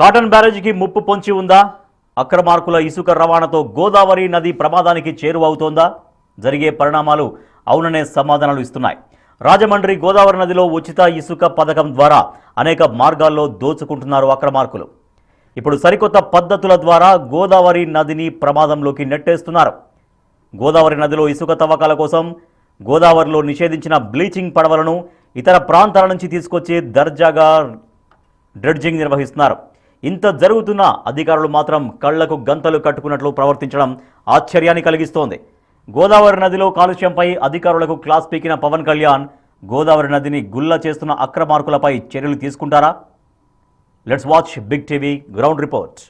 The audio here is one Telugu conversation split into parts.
కాటన్ బ్యారేజీకి ముప్పు పొంచి ఉందా? అక్రమార్కుల ఇసుక రవాణాతో గోదావరి నది ప్రమాదానికి చేరువవుతోందా? జరిగే పరిణామాలు అవుననే సమాధానాలు ఇస్తున్నాయి. రాజమండ్రి గోదావరి నదిలో ఉచిత ఇసుక పథకం ద్వారా అనేక మార్గాల్లో దోచుకుంటున్నారు అక్రమార్కులు. ఇప్పుడు సరికొత్త పద్ధతుల ద్వారా గోదావరి నదిని ప్రమాదంలోకి నెట్టేస్తున్నారు. గోదావరి నదిలో ఇసుక తవ్వకాల కోసం గోదావరిలో నిషేధించిన బ్లీచింగ్ పడవలను ఇతర ప్రాంతాల నుంచి తీసుకొచ్చి దర్జాగా డ్రెడ్జింగ్ నిర్వహిస్తున్నారు. ఇంత జరుగుతున్నా అధికారులు మాత్రం కళ్లకు గంతలు కట్టుకున్నట్లు ప్రవర్తించడం ఆశ్చర్యాన్ని కలిగిస్తోంది. గోదావరి నదిలో కాలుష్యంపై అధికారులకు క్లాస్ పీకిన పవన్ కళ్యాణ్ గోదావరి నదిని గుల్ల చేస్తున్న అక్రమార్కులపై చర్యలు తీసుకుంటారా? Let's watch Big TV ground report.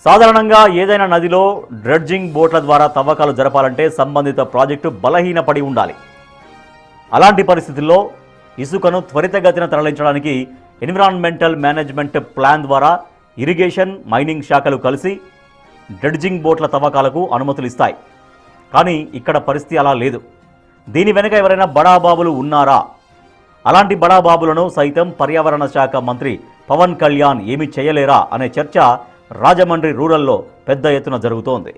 సాధారణంగా ఏదైనా నదిలో డ్రెడ్జింగ్ బోట్ల ద్వారా తవ్వకాలు జరపాలంటే సంబంధిత ప్రాజెక్టు బలహీనపడి ఉండాలి. అలాంటి పరిస్థితుల్లో ఇసుకను త్వరితగతిన తరలించడానికి ఎన్విరాన్మెంటల్ మేనేజ్మెంట్ ప్లాన్ ద్వారా ఇరిగేషన్, మైనింగ్ శాఖలు కలిసి డ్రెడ్జింగ్ బోట్ల తవ్వకాలకు అనుమతులు ఇస్తాయి. కానీ ఇక్కడ పరిస్థితి అలా లేదు. దీని వెనుక ఎవరైనా బడాబాబులు ఉన్నారా? అలాంటి బడాబాబులను సైతం పర్యావరణ శాఖ మంత్రి పవన్ కళ్యాణ్ ఏమీ చేయలేరా అనే చర్చ రాజమండ్రి రూరల్లో పెద్ద ఎత్తున జరుగుతోంది.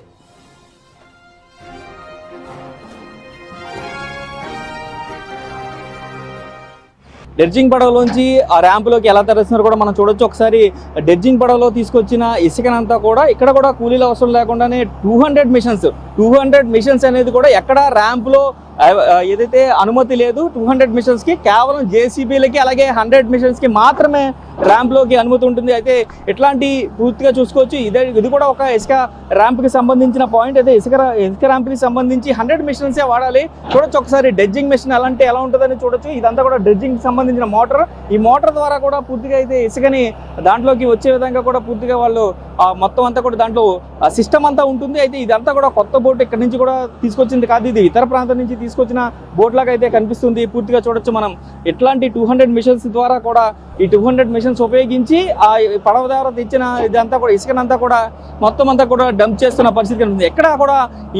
డెడ్జింగ్ పడవలోంచి ఆ ర్యాంపులోకి ఎలా తరలిస్తున్నారు కూడా మనం చూడొచ్చు. ఒకసారి డెడ్జింగ్ పడవలో తీసుకొచ్చిన ఇసుకనంతా కూడా ఇక్కడ కూడా కూలీల అవసరం లేకుండానే 200 మిషన్స్ అనేది కూడా ఎక్కడ ర్యాంపులో ఏదైతే అనుమతి లేదు 200 మిషన్స్కి కేవలం జేసీబీలకి అలాగే 100 మిషన్స్కి మాత్రమే ర్యాంప్లోకి అనుమతి ఉంటుంది. అయితే ఇట్లాంటి పూర్తిగా చూసుకోవచ్చు. ఇది కూడా ఒక ఇసుక ర్యాంప్కి సంబంధించిన పాయింట్. అయితే ఇసుక ర్యాంప్కి సంబంధించి 100 మిషన్సే వాడాలి. చూడొచ్చు ఒకసారి డెడ్జింగ్ మిషన్ ఎలా ఉంటుందని చూడొచ్చు. ఇదంతా కూడా డెడ్జింగ్కి సంబంధించిన మోటార్. ఈ మోటార్ ద్వారా కూడా పూర్తిగా అయితే ఇసుకని దాంట్లోకి వచ్చే విధంగా కూడా పూర్తిగా వాళ్ళు మొత్తం అంతా కూడా దాంట్లో సిస్టమ్ అంతా ఉంటుంది. అయితే ఇదంతా కూడా కొత్త బోట్ ఇక్కడ నుంచి కూడా తీసుకొచ్చింది కాదు, ఇది ఇతర ప్రాంతం నుంచి తీసుకొచ్చిన బోట్ లాగా అయితే కనిపిస్తుంది. పూర్తిగా చూడొచ్చు మనం ఇట్లాంటి 200 మిషన్స్ ద్వారా కూడా ఈ 200 మిషన్స్ ఉపయోగించి ఆ పడవ ద్వారా తెచ్చిన ఇదంతా కూడా ఇసుకనంతా కూడా మొత్తం అంతా కూడా డంప్ చేస్తున్న పరిస్థితి కనిపిస్తుంది.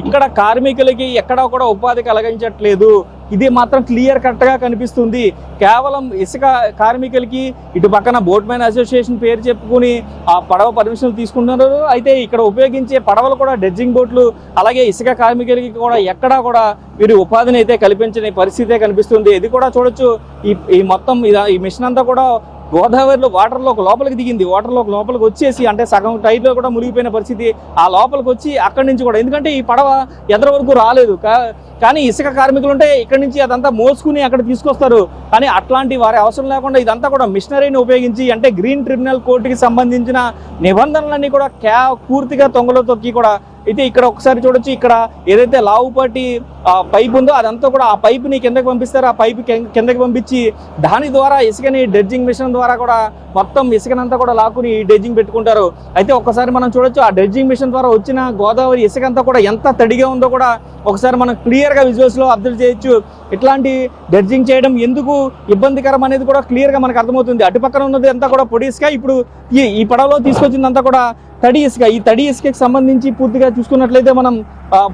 ఇక్కడ కార్మికులకి ఎక్కడా కూడా ఉపాధి కలిగించట్లేదు. ఇది మాత్రం క్లియర్ కట్గా కనిపిస్తుంది. కేవలం ఇసుక కార్మికులకి ఇటు పక్కన బోట్ మ్యాన్ అసోసియేషన్ పేరు చెప్పుకుని ఆ పడవ పర్మిషన్లు తీసుకుంటున్నారు. అయితే ఇక్కడ ఉపయోగించే పడవలు కూడా డెడ్జింగ్ బోట్లు అలాగే ఇసుక కార్మికులకి కూడా ఎక్కడా కూడా వీరు ఉపాధిని అయితే కల్పించని పరిస్థితే కనిపిస్తుంది. ఇది కూడా చూడొచ్చు. ఈ మొత్తం ఈ మిషన్ అంతా కూడా గోదావరిలో వాటర్లో లోపలికి దిగింది. లోపలికి వచ్చేసి అంటే సగం టైర్లో కూడా మునిగిపోయిన పరిస్థితి. ఆ లోపలికి వచ్చి అక్కడి నుంచి కూడా ఎందుకంటే ఈ పడవ ఎదర వరకు రాలేదు. కానీ ఇసుక కార్మికులు ఉంటే ఇక్కడి నుంచి అదంతా మోసుకుని అక్కడ తీసుకొస్తారు. కానీ అట్లాంటి వారి అవసరం లేకుండా ఇదంతా కూడా మిషనరీని ఉపయోగించి అంటే గ్రీన్ ట్రిబ్యునల్ కోర్టుకి సంబంధించిన నిబంధనలన్నీ కూడా పూర్తిగా తొంగలో తొక్కి కూడా అయితే ఇక్కడ ఒకసారి చూడొచ్చు. ఇక్కడ ఏదైతే లావుపాటి పైప్ ఉందో అదంతా కూడా ఆ పైప్ని కిందకి పంపిస్తారు. ఆ పైప్ కిందకి పంపించి దాని ద్వారా ఇసుకని డెడ్జింగ్ మిషన్ ద్వారా కూడా మొత్తం ఇసుకనంతా కూడా లాక్కుని డెడ్జింగ్ పెట్టుకుంటారు. అయితే ఒక్కసారి మనం చూడొచ్చు ఆ డెడ్జింగ్ మిషన్ ద్వారా వచ్చిన గోదావరి ఇసుకంతా కూడా ఎంత తడిగా ఉందో కూడా ఒకసారి మనం క్లియర్గా విజువల్స్లో అబ్జర్వ్ చేయొచ్చు. ఇట్లాంటి డెడ్జింగ్ చేయడం ఎందుకు ఇబ్బందికరం అనేది కూడా క్లియర్గా మనకు అర్థమవుతుంది. అటుపక్కన ఉన్నది అంతా కూడా పొడి ఇసుక, ఇప్పుడు ఈ పడవలో తీసుకొచ్చిందంతా కూడా తడి ఇసుక. ఈ తడి ఇసుకకి సంబంధించి పూర్తిగా చూసుకున్నట్లయితే మనం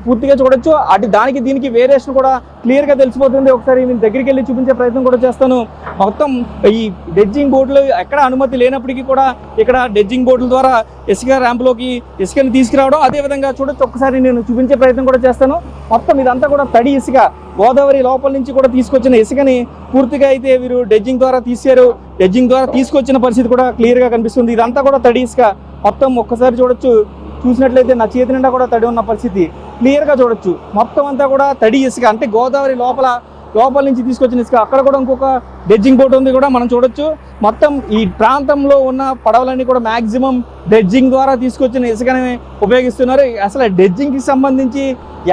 పూర్తిగా చూడొచ్చు. దానికి దీనికి వేరియేషన్ కూడా క్లియర్గా తెలిసిపోతుంది. ఒకసారి నేను దగ్గరికి వెళ్ళి చూపించే ప్రయత్నం కూడా చేస్తాను. మొత్తం ఈ డెడ్జింగ్ బోట్లు ఎక్కడ అనుమతి లేనప్పటికీ కూడా ఇక్కడ డెడ్జింగ్ బోట్ల ద్వారా ఇసుక ర్యాంపులోకి ఇసుకని తీసుకురావడం, అదేవిధంగా చూడొచ్చు. ఒకసారి నేను చూపించే ప్రయత్నం కూడా చేస్తాను. మొత్తం ఇదంతా కూడా తడి ఇసుక, గోదావరి లోపల నుంచి కూడా తీసుకొచ్చిన ఇసుకని పూర్తిగా అయితే వీరు డెడ్జింగ్ ద్వారా తీశారు. డెడ్జింగ్ ద్వారా తీసుకొచ్చిన పరిస్థితి కూడా క్లియర్గా కనిపిస్తుంది. ఇదంతా కూడా తడి ఇసుక మొత్తం ఒక్కసారి చూసినట్లయితే నా చేతి నిండా కూడా తడి ఉన్న పరిస్థితి క్లియర్గా చూడొచ్చు. మొత్తం అంతా కూడా తడి ఇసుక అంటే గోదావరి లోపల నుంచి తీసుకొచ్చిన ఇసుక. అక్కడ కూడా ఇంకొక డెడ్జింగ్ బోట్ ఉంది కూడా మనం చూడొచ్చు. మొత్తం ఈ ప్రాంతంలో ఉన్న పడవలన్నీ కూడా మ్యాక్సిమం డెడ్జింగ్ ద్వారా తీసుకొచ్చిన ఇసుకని ఉపయోగిస్తున్నారు. అసలు డెడ్జింగ్కి సంబంధించి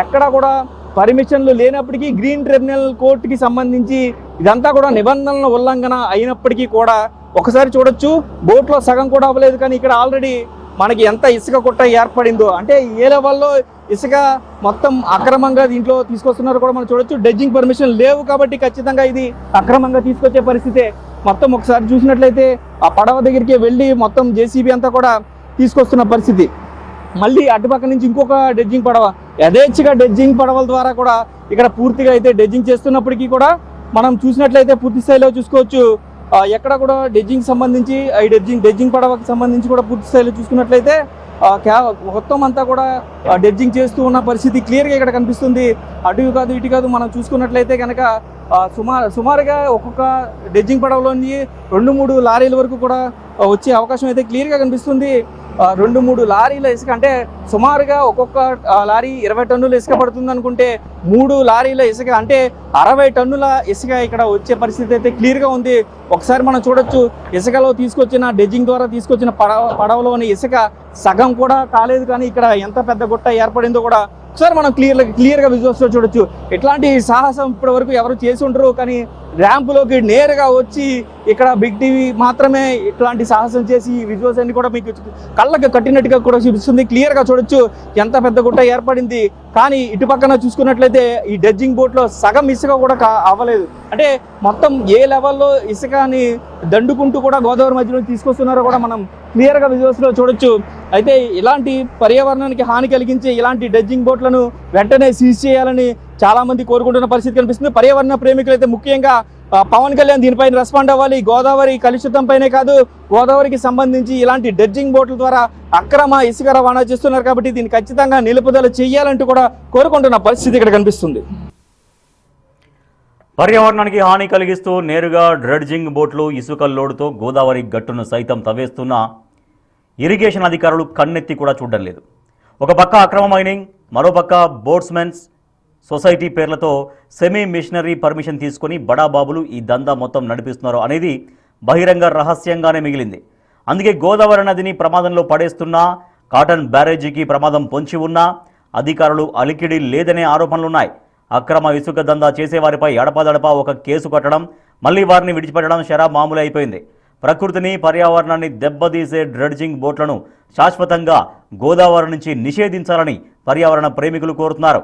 ఎక్కడా కూడా పర్మిషన్లు లేనప్పటికీ గ్రీన్ ట్రిబ్యునల్ కోర్టుకి సంబంధించి ఇదంతా కూడా నిబంధనల ఉల్లంఘన అయినప్పటికీ కూడా ఒకసారి చూడొచ్చు. బోట్లో సగం కూడా అవ్వలేదు, కానీ ఇక్కడ ఆల్రెడీ మనకి ఎంత ఇసుక కుట్ట ఏర్పడిందో అంటే ఏ లెవెల్లో ఇసుక మొత్తం అక్రమంగా దీంట్లో తీసుకొస్తున్నారు కూడా మనం చూడొచ్చు. డెడ్జింగ్ పర్మిషన్ లేవు కాబట్టి ఖచ్చితంగా ఇది అక్రమంగా తీసుకొచ్చే పరిస్థితే. మొత్తం ఒకసారి చూసినట్లయితే ఆ పడవ దగ్గరికి వెళ్ళి మొత్తం జేసీబీ అంతా కూడా తీసుకొస్తున్న పరిస్థితి. మళ్ళీ అటుపక్క నుంచి ఇంకొక డెడ్జింగ్ పడవ యథేచ్ఛగా డెడ్జింగ్ పడవల ద్వారా కూడా ఇక్కడ పూర్తిగా అయితే డెడ్జింగ్ చేస్తున్నప్పటికీ కూడా మనం చూసినట్లయితే పూర్తి స్థాయిలో చూసుకోవచ్చు. ఎక్కడ కూడా డెడ్జింగ్ సంబంధించి ఈ డెడ్జింగ్ పడవకి సంబంధించి కూడా పూర్తి స్థాయిలో చూసుకున్నట్లయితే మొత్తం అంతా కూడా డెడ్జింగ్ చేస్తూ ఉన్న పరిస్థితి క్లియర్గా ఇక్కడ కనిపిస్తుంది. అటు కాదు ఇటు కాదు మనం చూసుకున్నట్లయితే కనుక సుమారుగా ఒక్కొక్క డెడ్జింగ్ పడవలోని 2-3 లారీల వరకు కూడా వచ్చే అవకాశం అయితే క్లియర్గా కనిపిస్తుంది. 2-3 లారీల ఇసుక అంటే సుమారుగా ఒక్కొక్క లారీ 20 టన్నుల ఇసుక పడుతుంది అనుకుంటే 3 లారీల ఇసుక అంటే 60 టన్నుల ఇసుక ఇక్కడ వచ్చే పరిస్థితి అయితే క్లియర్గా ఉంది. ఒకసారి మనం చూడొచ్చు, ఇసుకలో తీసుకొచ్చిన డెడ్జింగ్ ద్వారా తీసుకొచ్చిన పడవలోని ఇసుక సగం కూడా కాలేదు, కానీ ఇక్కడ ఎంత పెద్ద గుట్ట ఏర్పడిందో కూడా ఒకసారి మనం క్లియర్గా విజువల్స్లో చూడొచ్చు. ఇట్లాంటి సాహసం ఇప్పటి వరకు ఎవరు చేసి ఉండరు, కానీ ర్యాంపులోకి నేరుగా వచ్చి ఇక్కడ బిగ్ టీవీ మాత్రమే ఇట్లాంటి సాహసం చేసి ఈ విజువల్స్ అన్ని కూడా మీకు కళ్ళకు కట్టినట్టుగా కూడా చూపిస్తుంది. క్లియర్గా చూడొచ్చు ఎంత పెద్ద గుట్ట ఏర్పడింది. కానీ ఇటు పక్కన చూసుకున్నట్లయితే ఈ డెడ్జింగ్ బోట్లో సగం ఇసుక కూడా అవ్వలేదు. అంటే మొత్తం ఏ లెవెల్లో ఇసుకని దండుకుంటూ కూడా గోదావరి మధ్యలో తీసుకొస్తున్నారో కూడా మనం క్లియర్గా విజువల్స్లో చూడొచ్చు. అయితే ఇలాంటి పర్యావరణానికి హాని కలిగించే ఇలాంటి డెడ్జింగ్ బోట్లను వెంటనే సీజ్ చేయాలని చాలా మంది కోరుకుంటున్న పరిస్థితి కనిపిస్తుంది. పర్యావరణ ప్రేమికులు అయితే ముఖ్యంగా పవన్ కళ్యాణ్ దీనిపైన రెస్పాండ్ అవ్వాలి. గోదావరి కలుషితం పైనే కాదు, గోదావరికి సంబంధించి ఇలాంటి డెడ్జింగ్ బోట్ల ద్వారా అక్రమ ఇసుక రవాణా చేస్తున్నారు కాబట్టి దీన్ని ఖచ్చితంగా నిలుపుదల చేయాలంటూ కూడా కోరుకుంటున్న పరిస్థితి ఇక్కడ కనిపిస్తుంది. పర్యావరణానికి హాని కలిగిస్తూ నేరుగా డ్రెడ్జింగ్ బోట్లు ఇసుక లోడుతో గోదావరి గట్టును సైతం తవ్వేస్తున్న ఇరిగేషన్ అధికారులు కన్నెత్తి కూడా చూడడం లేదు. ఒక పక్క అక్రమ మైనింగ్, మరోపక్క బోట్స్మెన్స్ సొసైటీ పేర్లతో సెమీ మిషనరీ పర్మిషన్ తీసుకుని బడాబాబులు ఈ దందా మొత్తం నడిపిస్తున్నారు అనేది బహిరంగ రహస్యంగానే మిగిలింది. అందుకే గోదావరి నదిని ప్రమాదంలో పడేస్తున్నా, కాటన్ బ్యారేజీకి ప్రమాదం పొంచి ఉన్నా అధికారులు అలికిడి లేదనే ఆరోపణలున్నాయి. అక్రమ ఇసుక దందా చేసేవారిపై ఎడపాదడపా ఒక కేసు కట్టడం, మళ్లీ వారిని విడిచిపెట్టడం షరా మామూలు అయిపోయింది. ప్రకృతిని, పర్యావరణాన్ని దెబ్బతీసే డ్రెడ్జింగ్ బోట్లను శాశ్వతంగా గోదావరి నుంచి నిషేధించాలని పర్యావరణ ప్రేమికులు కోరుతున్నారు.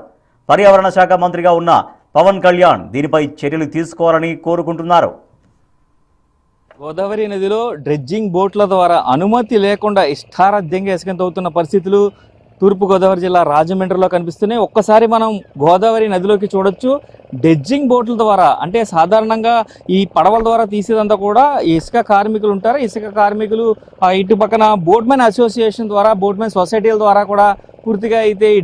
పర్యావరణ శాఖ మంత్రిగా ఉన్న పవన్ కళ్యాణ్ దీనిపై చర్యలు తీసుకోవాలని కోరుకుంటున్నారు. గోదావరి నదిలో డ్రెడ్జింగ్ బోట్ల ద్వారా అనుమతి లేకుండా ఇష్టారాజ్యంగా ఇసుక తవ్వుతున్న పరిస్థితులు తూర్పుగోదావరి జిల్లా రాజమండ్రిలో కనిపిస్తున్నాయి. ఒక్కసారి మనం గోదావరి నదిలోకి చూడొచ్చు. డ్రెడ్జింగ్ బోట్ల ద్వారా అంటే సాధారణంగా ఈ పడవల ద్వారా తీసేదంతా కూడా ఇసుక కార్మికులు ఉంటారు. ఇసుక కార్మికులు ఇటు పక్కన బోట్మెన్ అసోసియేషన్ ద్వారా, బోట్మెన్ సొసైటీల ద్వారా కూడా పూర్తిగా అయితే ఈ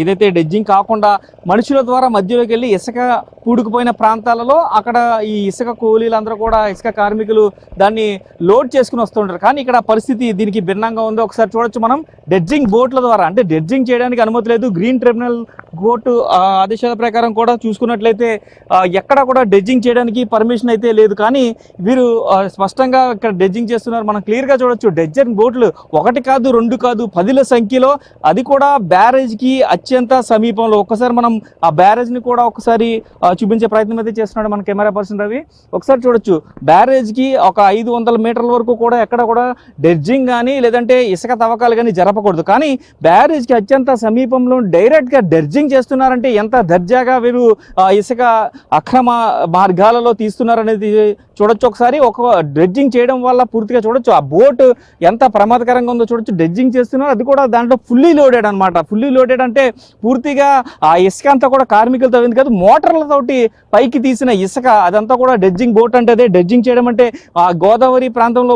ఇదైతే డెడ్జింగ్ కాకుండా మనుషుల ద్వారా మధ్యలోకి వెళ్ళి ఇసుక పూడుకుపోయిన ప్రాంతాలలో అక్కడ ఈ ఇసుక కూలీలందరూ కూడా ఇసుక కార్మికులు దాన్ని లోడ్ చేసుకుని వస్తుంటారు. కానీ ఇక్కడ పరిస్థితి దీనికి భిన్నంగా ఉంది. ఒకసారి చూడొచ్చు మనం డెడ్జింగ్ బోట్ల ద్వారా అంటే డెడ్జింగ్ చేయడానికి అనుమతి లేదు. గ్రీన్ ట్రిబ్యునల్ కోర్టు ఆదేశాల ప్రకారం కూడా చూసుకున్నట్లయితే ఎక్కడ కూడా డెడ్జింగ్ చేయడానికి పర్మిషన్ అయితే లేదు. కానీ వీరు స్పష్టంగా ఇక్కడ డెడ్జింగ్ చేస్తున్నారు. మనం క్లియర్గా చూడొచ్చు. డెడ్జింగ్ బోట్లు 1 కాదు 2 కాదు 10ల సంఖ్యలో, అది కూడా బ్యారేజ్కి అత్యంత సమీపంలో. ఒక్కసారి మనం ఆ బ్యారేజ్ని కూడా ఒకసారి చూపించే ప్రయత్నం అయితే చేస్తున్నాడు మన కెమెరా పర్సన్ రవి. ఒకసారి చూడొచ్చు, బ్యారేజ్కి ఒక 500 మీటర్ల వరకు కూడా ఎక్కడ కూడా డెడ్జింగ్ కానీ లేదంటే ఇసుక తవ్వకాలు కానీ జరపకూడదు. కానీ బ్యారేజ్కి అత్యంత సమీపంలో డైరెక్ట్గా డెడ్జింగ్ చేస్తున్నారంటే ఎంత దర్జాగా వీరు ఇసుక అక్రమ మార్గాలలో తీస్తున్నారనేది చూడొచ్చు. ఒకసారి డ్రెడ్జింగ్ చేయడం వల్ల పూర్తిగా చూడొచ్చు ఆ బోట్ ఎంత ప్రమాదకరంగా ఉందో చూడొచ్చు. డ్రెడ్జింగ్ చేస్తున్నారు, అది కూడా దాంట్లో ఫుల్లీ లోడెడ్ అనమాట. ఫుల్లీ లోడెడ్ అంటే పూర్తిగా ఆ ఇసుక అంతా కూడా కార్మికులతో ఉంది కాదు, మోటార్లతోటి పైకి తీసిన ఇసుక అదంతా కూడా డ్రెడ్జింగ్ బోట్ అంటే అదే డ్రెడ్జింగ్ చేయడం అంటే ఆ గోదావరి ప్రాంతంలో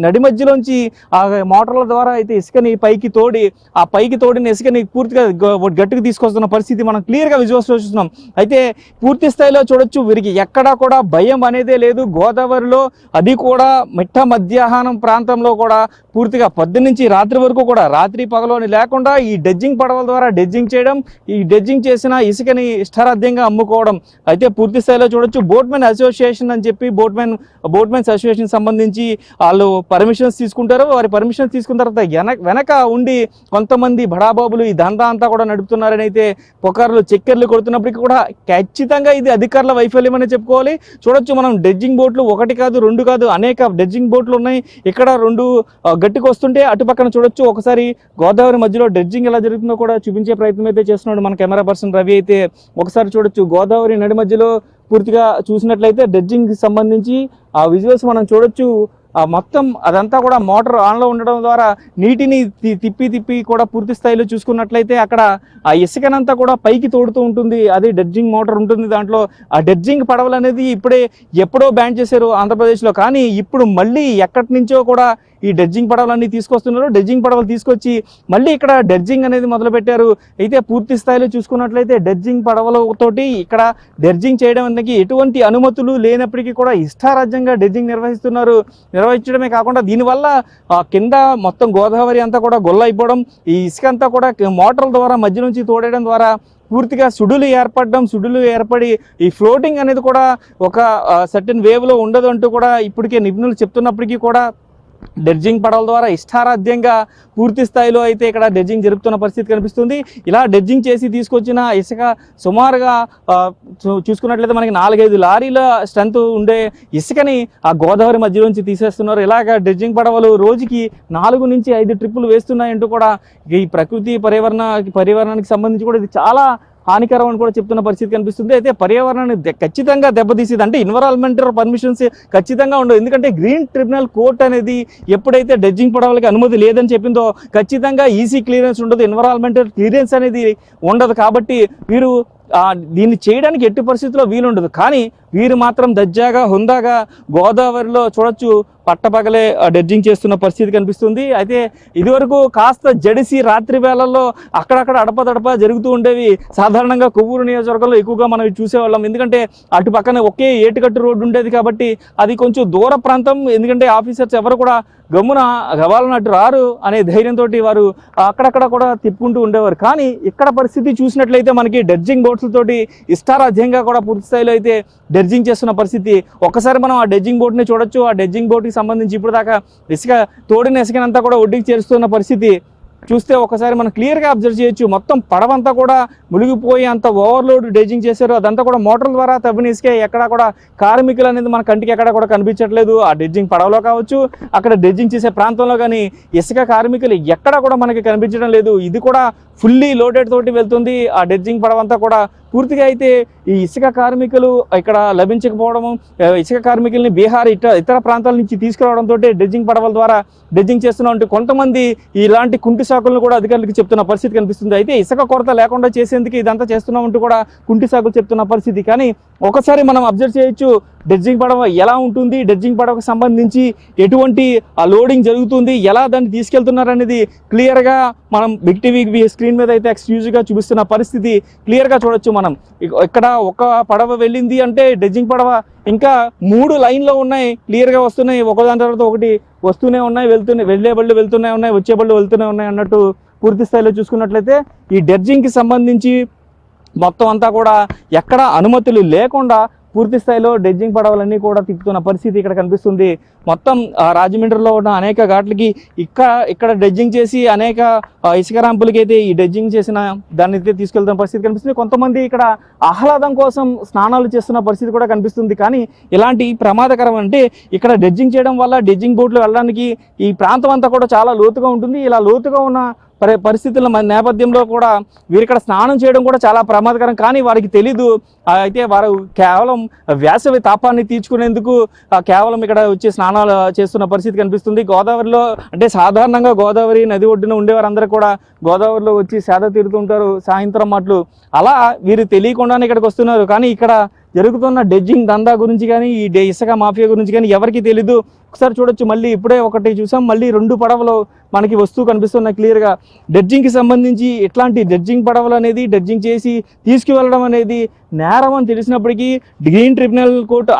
నడి మధ్యలోంచి ఆ మోటార్ల ద్వారా అయితే ఇసుకని పైకి తోడి ఆ పైకి తోడిన ఇసుకని పూర్తిగా గట్టికి తీసుకొస్తున్న పరిస్థితి మనం క్లియర్గా విజువల్స్లో చూస్తున్నాం. అయితే పూర్తి స్థాయిలో చూడొచ్చు, వీరికి ఎక్కడా కూడా భయం అనేదే లేదు. గోదావరిలో అది కూడా మిట్ట మధ్యాహ్నం ప్రాంతంలో కూడా పూర్తిగా పొద్దున్న నుంచి రాత్రి వరకు కూడా రాత్రి పగలోని లేకుండా ఈ డెడ్జింగ్ పడవల ద్వారా డెడ్జింగ్ చేయడం, ఈ డెడ్జింగ్ చేసిన ఇసుకని ఇష్టారాధ్యంగా అమ్ముకోవడం. అయితే పూర్తి స్థాయిలో చూడొచ్చు. బోట్మెన్ అసోసియేషన్ అని చెప్పి బోట్మెన్స్ అసోసియేషన్ సంబంధించి వాళ్ళు పర్మిషన్స్ తీసుకుంటారు. వారి పర్మిషన్స్ తీసుకున్న తర్వాత వెనక ఉండి కొంతమంది బడాబాబులు ఈ దందా అంతా కూడా నడుపుతున్నారని అయితే పుకార్లు చక్కెర్లు కొడుతున్నప్పటికీ కూడా ఖచ్చితంగా ఇది అధికారుల వైఫల్యం అని చెప్పుకోవాలి. చూడొచ్చు మనం డెడ్జింగ్ బోట్లు 1 కాదు 2 కాదు అనేక డెడ్జింగ్ బోట్లు ఉన్నాయి. ఇక్కడ 2 గట్టికి వస్తుంటే అటు పక్కన చూడొచ్చు. ఒకసారి గోదావరి మధ్యలో డెడ్జింగ్ ఎలా జరుగుతుందో కూడా చూపించే ప్రయత్నం అయితే చేస్తున్నాడు మన కెమెరా పర్సన్ రవి. అయితే ఒకసారి చూడొచ్చు, గోదావరి నడి మధ్యలో పూర్తిగా చూసినట్లయితే డెడ్జింగ్ సంబంధించి ఆ విజువల్స్ మనం చూడొచ్చు. మొత్తం అదంతా కూడా మోటార్ ఆన్లో ఉండడం ద్వారా నీటిని తిప్పి కూడా పూర్తి స్థాయిలో చూసుకున్నట్లయితే అక్కడ ఆ ఇసుకనంతా కూడా పైకి తోడుతూ ఉంటుంది. అది డెడ్జింగ్ మోటార్ ఉంటుంది దాంట్లో. ఆ డెడ్జింగ్ పడవలు అనేది ఎప్పుడో బ్యాన్ చేశారు ఆంధ్రప్రదేశ్లో, కానీ ఇప్పుడు మళ్ళీ ఎక్కడి నుంచో కూడా ఈ డెడ్జింగ్ పడవలన్నీ తీసుకొస్తున్నారు. డెడ్జింగ్ పడవలు తీసుకొచ్చి మళ్ళీ ఇక్కడ డెడ్జింగ్ అనేది మొదలుపెట్టారు. అయితే పూర్తి స్థాయిలో చూసుకున్నట్లయితే డెడ్జింగ్ పడవలతోటి ఇక్కడ డెడ్జింగ్ చేయడం అనేది ఎటువంటి అనుమతులు లేనప్పటికీ కూడా ఇష్టారాజ్యంగా డెడ్జింగ్ నిర్వహించడమే కాకుండా దీనివల్ల కింద మొత్తం గోదావరి అంతా కూడా గొల్ల అయిపోవడం, ఈ ఇసుక అంతా కూడా మోటార్ల ద్వారా మధ్య నుంచి తోడేయడం ద్వారా పూర్తిగా సుడులు ఏర్పడి ఈ ఫ్లోటింగ్ అనేది కూడా ఒక సర్టెన్ వేవ్లో ఉండదు అంటూ కూడా ఇప్పటికే నిపుణులు చెప్తున్నప్పటికీ కూడా డెడ్జింగ్ పడవల ద్వారా ఇష్టారాధ్యంగా పూర్తి స్థాయిలో అయితే ఇక్కడ డెడ్జింగ్ జరుపుతున్న పరిస్థితి కనిపిస్తుంది. ఇలా డెడ్జింగ్ చేసి తీసుకొచ్చిన ఇసుక సుమారుగా చూసుకున్నట్లయితే మనకి 4-5 లారీల స్ట్రెంత్ ఉండే ఇసుకని ఆ గోదావరి మధ్య నుంచి తీసేస్తున్నారు. ఇలాగ డెడ్జింగ్ పడవలు రోజుకి 4 నుంచి 5 ట్రిప్పులు వేస్తున్నాయంటూ కూడా ఈ ప్రకృతి పర్యావరణానికి సంబంధించి కూడా ఇది చాలా హానికరం అని కూడా చెప్తున్న పరిస్థితి కనిపిస్తుంది. అయితే పర్యావరణాన్ని ఖచ్చితంగా దెబ్బతీసేది అంటే ఎన్విరాన్మెంటల్ పర్మిషన్స్ ఖచ్చితంగా ఉండవు. ఎందుకంటే గ్రీన్ ట్రిబ్యునల్ కోర్ట్ అనేది ఎప్పుడైతే డెడ్జింగ్ పడవలకి అనుమతి లేదని చెప్పిందో ఖచ్చితంగా ఈసీ క్లియరెన్స్ ఉండదు, ఎన్విరాన్మెంటల్ క్లియరెన్స్ అనేది ఉండదు. కాబట్టి వీరు దీన్ని చేయడానికి ఎట్టి పరిస్థితుల్లో వీలుండదు. కానీ వీరు మాత్రం దజ్జాగా హుందాగా గోదావరిలో చూడొచ్చు పట్టపగలే డెడ్జింగ్ చేస్తున్న పరిస్థితి కనిపిస్తుంది. అయితే ఇదివరకు కాస్త జడిసి రాత్రి వేళల్లో అక్కడక్కడ అడపదడప జరుగుతూ ఉండేవి. సాధారణంగా కొవ్వూరు నియోజకవర్గంలో ఎక్కువగా మనం చూసేవాళ్ళం. ఎందుకంటే అటు పక్కన ఒకే ఏటుకట్టు రోడ్డు ఉండేది కాబట్టి అది కొంచెం దూర ప్రాంతం. ఎందుకంటే ఆఫీసర్స్ ఎవరు కూడా గమ్మున గవాలను అటు రారు అనే ధైర్యంతో వారు అక్కడక్కడ కూడా తిప్పుకుంటూ ఉండేవారు. కానీ ఇక్కడ పరిస్థితి చూసినట్లయితే మనకి డెడ్జింగ్ బోట్స్ తోటి ఇష్టారాజ్యంగా కూడా పూర్తి స్థాయిలో అయితే డెడ్జింగ్ చేస్తున్న పరిస్థితి. ఒక్కసారి మనం ఆ డెడ్జింగ్ బోట్ని చూడొచ్చు. ఆ డెడ్జింగ్ బోట్కి సంబంధించి ఇప్పుడు దాకా తోడిన ఇసుకనంతా కూడా ఒడ్డుకి చేరుస్తున్న పరిస్థితి చూస్తే ఒకసారి మనం క్లియర్గా అబ్జర్వ్ చేయొచ్చు. మొత్తం పడవంతా కూడా మునిగిపోయి అంత ఓవర్లోడ్ డెడ్జింగ్ చేశారు. అదంతా కూడా మోటార్ల ద్వారా తవ్విన ఇసుకే. ఎక్కడ కూడా కార్మికులు అనేది మన కంటికి ఎక్కడ కూడా కనిపించట్లేదు. ఆ డెడ్జింగ్ పడవలో కావచ్చు, అక్కడ డెడ్జింగ్ చేసే ప్రాంతంలో కానీ ఇసుక కార్మికులు ఎక్కడ కూడా మనకి కనిపించడం లేదు. ఇది కూడా ఫుల్లీ లోడెడ్ తోటి వెళ్తుంది ఆ డెడ్జింగ్ పడవంతా కూడా. పూర్తిగా అయితే ఈ ఇసుక కార్మికులు ఇక్కడ లభించకపోవడము, ఇసుక కార్మికుల్ని బీహార్ ఇతర ప్రాంతాల నుంచి తీసుకురావడంతో డెడ్జింగ్ పడవల ద్వారా డెడ్జింగ్ చేస్తున్నాం అంటే కొంతమంది ఇలాంటి కుంటి సాకులను కూడా అధికారులకు చెప్తున్న పరిస్థితి కనిపిస్తుంది. అయితే ఇసుక కొరత లేకుండా చేసేందుకు ఇదంతా చేస్తున్నామంటూ కూడా కుంటి సాకులు చెప్తున్న పరిస్థితి. కానీ ఒకసారి మనం అబ్జర్వ్ చేయొచ్చు డెడ్జింగ్ పడవ ఎలా ఉంటుంది, డెడ్జింగ్ పడవకు సంబంధించి ఎటువంటి ఆ లోడింగ్ జరుగుతుంది, ఎలా దాన్ని తీసుకెళ్తున్నారు అనేది క్లియర్గా మనం బిగ్ టీవీ స్క్రీన్ మీద అయితే ఎక్స్క్లూజివ్గా చూపిస్తున్న పరిస్థితి క్లియర్గా చూడొచ్చు. మనం ఇక్కడ ఒక పడవ వెళ్ళింది అంటే డెడ్జింగ్ పడవ ఇంకా 3 లైన్లో ఉన్నాయి, క్లియర్గా వస్తున్నాయి. ఒకదాని తర్వాత ఒకటి వస్తూనే ఉన్నాయి, వెళ్ళే బళ్ళు వెళ్తూనే ఉన్నాయి, వచ్చే బళ్ళు వెళ్తూనే ఉన్నాయి అన్నట్టు పూర్తి స్థాయిలో చూసుకున్నట్లయితే ఈ డెడ్జింగ్కి సంబంధించి మొత్తం అంతా కూడా ఎక్కడ అనుమతులు లేకుండా పూర్తి స్థాయిలో డెడ్జింగ్ పడవలన్నీ కూడా తిప్పుతున్న పరిస్థితి ఇక్కడ కనిపిస్తుంది. మొత్తం రాజమండ్రిలో ఉన్న అనేక ఘాట్లకి ఇక్కడ డెడ్జింగ్ చేసి అనేక ఇసుక ర్యాంపులకి అయితే ఈ డెడ్జింగ్ చేసిన దాన్ని అయితే తీసుకెళ్తున్న పరిస్థితి కనిపిస్తుంది. కొంతమంది ఇక్కడ ఆహ్లాదం కోసం స్నానాలు చేస్తున్న పరిస్థితి కూడా కనిపిస్తుంది. కానీ ఇలాంటి ప్రమాదకరం అంటే ఇక్కడ డెడ్జింగ్ చేయడం వల్ల డెడ్జింగ్ బోట్లు వెళ్ళడానికి ఈ ప్రాంతం అంతా కూడా చాలా లోతుగా ఉంటుంది. ఇలా లోతుగా ఉన్న పరిస్థితుల నేపథ్యంలో కూడా వీరు ఇక్కడ స్నానం చేయడం కూడా చాలా ప్రమాదకరం. కానీ వారికి తెలీదు. అయితే వారు కేవలం వేసవి తాపాన్ని తీర్చుకునేందుకు కేవలం ఇక్కడ వచ్చి స్నానాలు చేస్తున్న పరిస్థితి కనిపిస్తుంది. గోదావరిలో అంటే సాధారణంగా గోదావరి నది ఒడ్డున ఉండేవారందరూ కూడా గోదావరిలో వచ్చి సేద తీరుతుంటారు సాయంత్రం మాటలు. అలా వీరు తెలియకుండానే ఇక్కడికి వస్తున్నారు. కానీ ఇక్కడ జరుగుతున్న డెడ్జింగ్ దందా గురించి కానీ ఈ ఇసుక మాఫియా గురించి కానీ ఎవరికి తెలీదు. ఒకసారి చూడొచ్చు, మళ్ళీ ఇప్పుడే ఒకటి చూసాం, మళ్ళీ 2 పడవలు మనకి వస్తూ కనిపిస్తున్నాయి క్లియర్గా. డెడ్జింగ్కి సంబంధించి ఇట్లాంటి డెడ్జింగ్ పడవలు అనేది డెడ్జింగ్ చేసి తీసుకువెళ్ళడం అనేది నేరం అని తెలిసినప్పటికీ గ్రీన్ ట్రిబ్యునల్ కోర్టు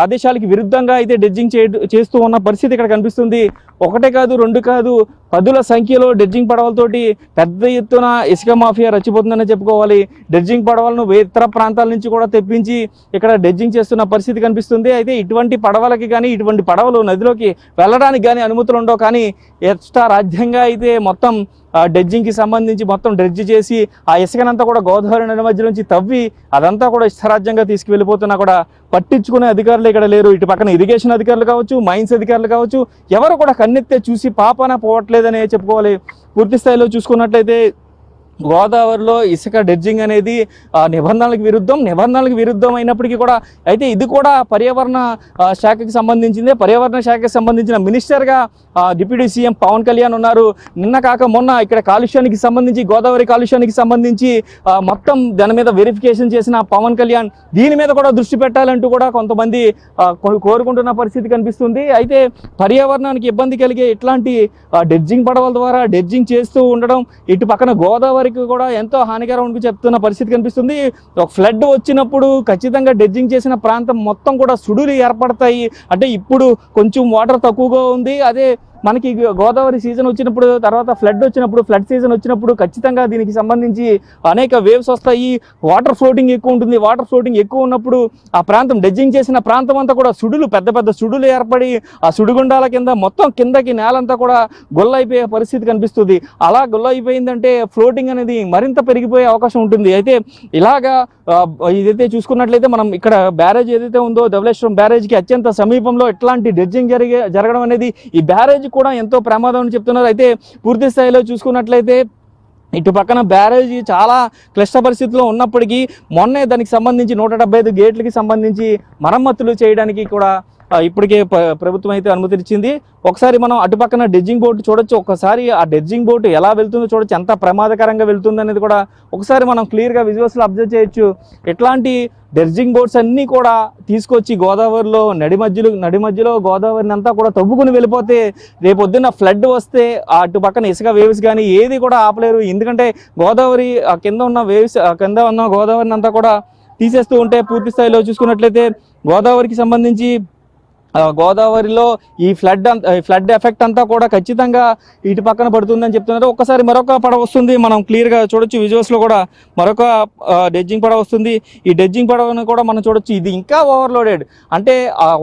ఆదేశాలకి విరుద్ధంగా అయితే డెడ్జింగ్ చేస్తూ ఉన్న పరిస్థితి ఇక్కడ కనిపిస్తుంది. ఒకటే కాదు, 2 కాదు, 10ల సంఖ్యలో డెడ్జింగ్ పడవలతోటి పెద్ద ఎత్తున ఇసుక మాఫియా రచ్చిపోతుందని చెప్పుకోవాలి. డెడ్జింగ్ పడవలను ఇతర ప్రాంతాల నుంచి కూడా తెప్పించి ఇక్కడ డెడ్జింగ్ చేస్తున్న పరిస్థితి కనిపిస్తుంది. అయితే ఇటువంటి పడవలకి కానీ ఇటువంటి పడవలు నదిలోకి వెళ్ళడానికి కానీ అనుమతులు ఉండవు. కానీ ఎక్స్ట్రా రాజ్యంగా అయితే మొత్తం డెడ్జింగ్కి సంబంధించి మొత్తం డ్రెడ్జ్ చేసి ఆ ఇసుకనంతా కూడా గోదావరి నది మధ్య నుంచి తవ్వి అదంతా కూడా ఇష్టరాజ్యంగా తీసుకువెళ్ళిపోతున్నా కూడా పట్టించుకునే అధికారులు ఇక్కడ లేరు. ఇటు పక్కన ఇరిగేషన్ అధికారులు కావచ్చు, మైన్స్ అధికారులు కావచ్చు, ఎవరు కూడా కన్నెత్తే చూసి పాపాన పోవట్లేదనే చెప్పుకోవాలి. పూర్తి స్థాయిలో చూసుకున్నట్లయితే గోదావరిలో ఇసుక డెడ్జింగ్ అనేది నిబంధనలకు విరుద్ధం అయినప్పటికీ కూడా అయితే ఇది కూడా పర్యావరణ శాఖకి సంబంధించింది. పర్యావరణ శాఖకి సంబంధించిన మినిస్టర్గా డిప్యూటీ సీఎం పవన్ కళ్యాణ్ ఉన్నారు. నిన్న కాక మొన్న ఇక్కడ కాలుష్యానికి సంబంధించి, గోదావరి కాలుష్యానికి సంబంధించి మొత్తం దాని మీద వెరిఫికేషన్ చేసిన పవన్ కళ్యాణ్ దీని మీద కూడా దృష్టి పెట్టాలంటూ కూడా కొంతమంది కోరుకుంటున్న పరిస్థితి కనిపిస్తుంది. అయితే పర్యావరణానికి ఇబ్బంది కలిగే ఇట్లాంటి డెడ్జింగ్ పడవల ద్వారా డెడ్జింగ్ చేస్తూ ఉండడం ఇటు పక్కన గోదావరికి కూడా ఎంతో హానికరం చెప్తున్న పరిస్థితి కనిపిస్తుంది. ఒక ఫ్లడ్ వచ్చినప్పుడు ఖచ్చితంగా డెడ్జింగ్ చేసిన ప్రాంతం మొత్తం కూడా సుడులు ఏర్పడతాయి. అంటే ఇప్పుడు కొంచెం వాటర్ తక్కువగా ఉంది. అదే మనకి గోదావరి సీజన్ వచ్చినప్పుడు, తర్వాత ఫ్లడ్ సీజన్ వచ్చినప్పుడు ఖచ్చితంగా దీనికి సంబంధించి అనేక వేవ్స్ వస్తాయి. వాటర్ ఫ్లోటింగ్ ఎక్కువ ఉంటుంది. వాటర్ ఫ్లోటింగ్ ఎక్కువ ఉన్నప్పుడు ఆ ప్రాంతం, డెడ్జింగ్ చేసిన ప్రాంతం అంతా కూడా పెద్ద పెద్ద సుడులు ఏర్పడి ఆ సుడిగుండాల కింద మొత్తం కిందకి నేలంతా కూడా గొల్లైపోయే పరిస్థితి కనిపిస్తుంది. అలా గొల్లైపోయిందంటే ఫ్లోటింగ్ అనేది మరింత పెరిగిపోయే అవకాశం ఉంటుంది. అయితే ఇలాగా ఇదైతే చూసుకున్నట్లయితే మనం ఇక్కడ బ్యారేజ్ ఏదైతే ఉందో ధవళేశ్వరం బ్యారేజ్కి అత్యంత సమీపంలో ఇట్లాంటి డెడ్జింగ్ జరగడం అనేది ఈ బ్యారేజ్ కూడా ఎంతో ప్రమాదం అని చెప్తున్నారు. అయితే పూర్తి స్థాయిలో చూసుకున్నట్లయితే ఇటు పక్కన బ్యారేజీ చాలా క్లిష్ట పరిస్థితుల్లో ఉన్నప్పటికీ మొన్నే దానికి సంబంధించి 175 గేట్లకి సంబంధించి మరమ్మతులు చేయడానికి కూడా ఇప్పటికే ప్రభుత్వం అయితే అనుమతినిచ్చింది. ఒకసారి మనం అటుపక్కన డెడ్జింగ్ బోట్ చూడొచ్చు. ఒకసారి ఆ డెడ్జింగ్ బోట్ ఎలా వెళ్తుందో చూడొచ్చు, ఎంత ప్రమాదకరంగా వెళ్తుంది అనేది కూడా ఒకసారి మనం క్లియర్గా విజువల్స్లో అబ్జర్వ్ చేయొచ్చు. ఇట్లాంటి డెడ్జింగ్ బోట్స్ అన్నీ కూడా తీసుకొచ్చి గోదావరిలో నడి మధ్యలో గోదావరిని అంతా కూడా తవ్వుకుని వెళ్ళిపోతే రేపొద్దున్న ఫ్లడ్ వస్తే అటు పక్కన ఇసుక వేవ్స్ కానీ ఏది కూడా ఆపలేరు. ఎందుకంటే గోదావరి కింద ఉన్న గోదావరిని అంతా కూడా తీసేస్తూ ఉంటే పూర్తి స్థాయిలో చూసుకున్నట్లయితే గోదావరికి సంబంధించి గోదావరిలో ఈ ఫ్లడ్ ఎఫెక్ట్ అంతా కూడా ఖచ్చితంగా ఇటు పక్కన పడుతుందని చెప్తున్నారు. ఒక్కసారి మరొక పడవ వస్తుంది, మనం క్లియర్గా చూడొచ్చు. విజువల్స్లో కూడా మరొక డెడ్జింగ్ పడవ వస్తుంది. ఈ డెడ్జింగ్ పడవను కూడా మనం చూడొచ్చు. ఇది ఇంకా ఓవర్లోడెడ్, అంటే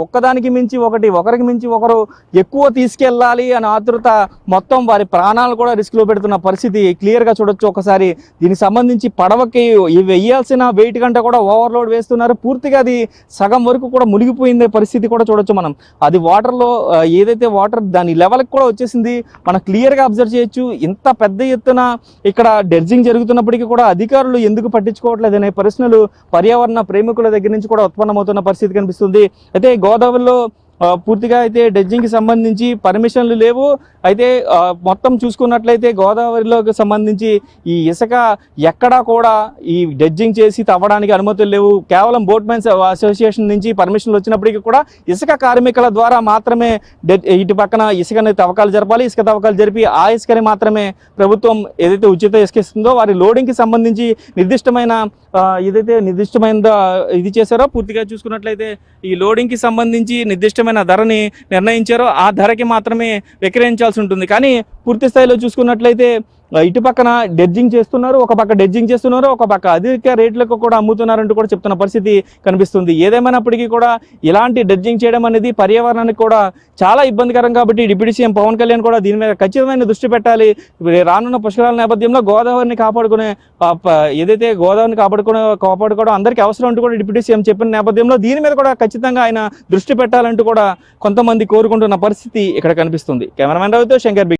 ఒక్కదానికి మించి ఒకరికి మించి ఒకరు ఎక్కువ తీసుకెళ్ళాలి అని ఆతృత, మొత్తం వారి ప్రాణాలు కూడా రిస్క్లో పెడుతున్న పరిస్థితి క్లియర్గా చూడొచ్చు. ఒకసారి దీనికి సంబంధించి పడవకి వేయాల్సిన వెయిట్ కంటే కూడా ఓవర్లోడ్ వేస్తున్నారు. పూర్తిగా అది సగం వరకు కూడా మునిగిపోయిందే పరిస్థితి కూడా చూడొచ్చు. మనం అది వాటర్లో ఏదైతే వాటర్ దాని లెవెల్కి కూడా వచ్చేసింది మనం క్లియర్గా అబ్జర్వ్ చేయొచ్చు. ఇంత పెద్ద ఎత్తున ఇక్కడ డెడ్జింగ్ జరుగుతున్నప్పటికీ కూడా అధికారులు ఎందుకు పట్టించుకోవట్లేదు అనే ప్రశ్నలు పర్యావరణ ప్రేమికుల దగ్గర నుంచి కూడా ఉత్పన్నమవుతున్న పరిస్థితి కనిపిస్తుంది. అయితే గోదావరిలో పూర్తిగా అయితే డెడ్జింగ్కి సంబంధించి పర్మిషన్లు లేవు. అయితే మొత్తం చూసుకున్నట్లయితే గోదావరిలోకి సంబంధించి ఈ ఇసుక ఎక్కడా కూడా ఈ డెడ్జింగ్ చేసి తవ్వడానికి అనుమతులు లేవు. కేవలం బోట్మెన్స్ అసోసియేషన్ నుంచి పర్మిషన్లు వచ్చినప్పటికీ కూడా ఇసుక కార్మికుల ద్వారా మాత్రమే ఇటు పక్కన ఇసుకని తవ్వకాలు జరపాలి. ఇసుక తవ్వకాలు జరిపి ఆ ఇసుకని మాత్రమే ప్రభుత్వం ఏదైతే ఉచిత ఇసుక ఇస్తుందో వారి లోడింగ్కి సంబంధించి నిర్దిష్టమైన ఇది చేశారో, పూర్తిగా చూసుకున్నట్లయితే ఈ లోడింగ్కి సంబంధించి నిర్దిష్టమైన ధరని నిర్ణయించారో ఆ ధరకి మాత్రమే విక్రయించాల్సి ఉంటుంది. కానీ పూర్తి స్థాయిలో చూసుకున్నట్లయితే ఇటు పక్కన డెడ్జింగ్ చేస్తున్నారు, ఒక పక్క అధిక రేట్లకు కూడా అమ్ముతున్నారంటూ కూడా చెప్తున్న పరిస్థితి కనిపిస్తుంది. ఏదేమైనప్పటికీ కూడా ఇలాంటి డెడ్జింగ్ చేయడం అనేది పర్యావరణానికి కూడా చాలా ఇబ్బందికరం. కాబట్టి డిప్యూటీ సీఎం పవన్ కళ్యాణ్ కూడా దీని మీద ఖచ్చితమైన దృష్టి పెట్టాలి. రానున్న పుష్కరాల నేపథ్యంలో గోదావరిని కాపాడుకోవడం అందరికీ అవసరం అంటూ కూడా డిప్యూటీ సీఎం చెప్పిన నేపథ్యంలో దీని మీద కూడా ఖచ్చితంగా ఆయన దృష్టి పెట్టాలంటూ కూడా కొంతమంది కోరుకుంటున్న పరిస్థితి ఇక్కడ కనిపిస్తుంది. కెమెరామెన్ రవితో శంకర్.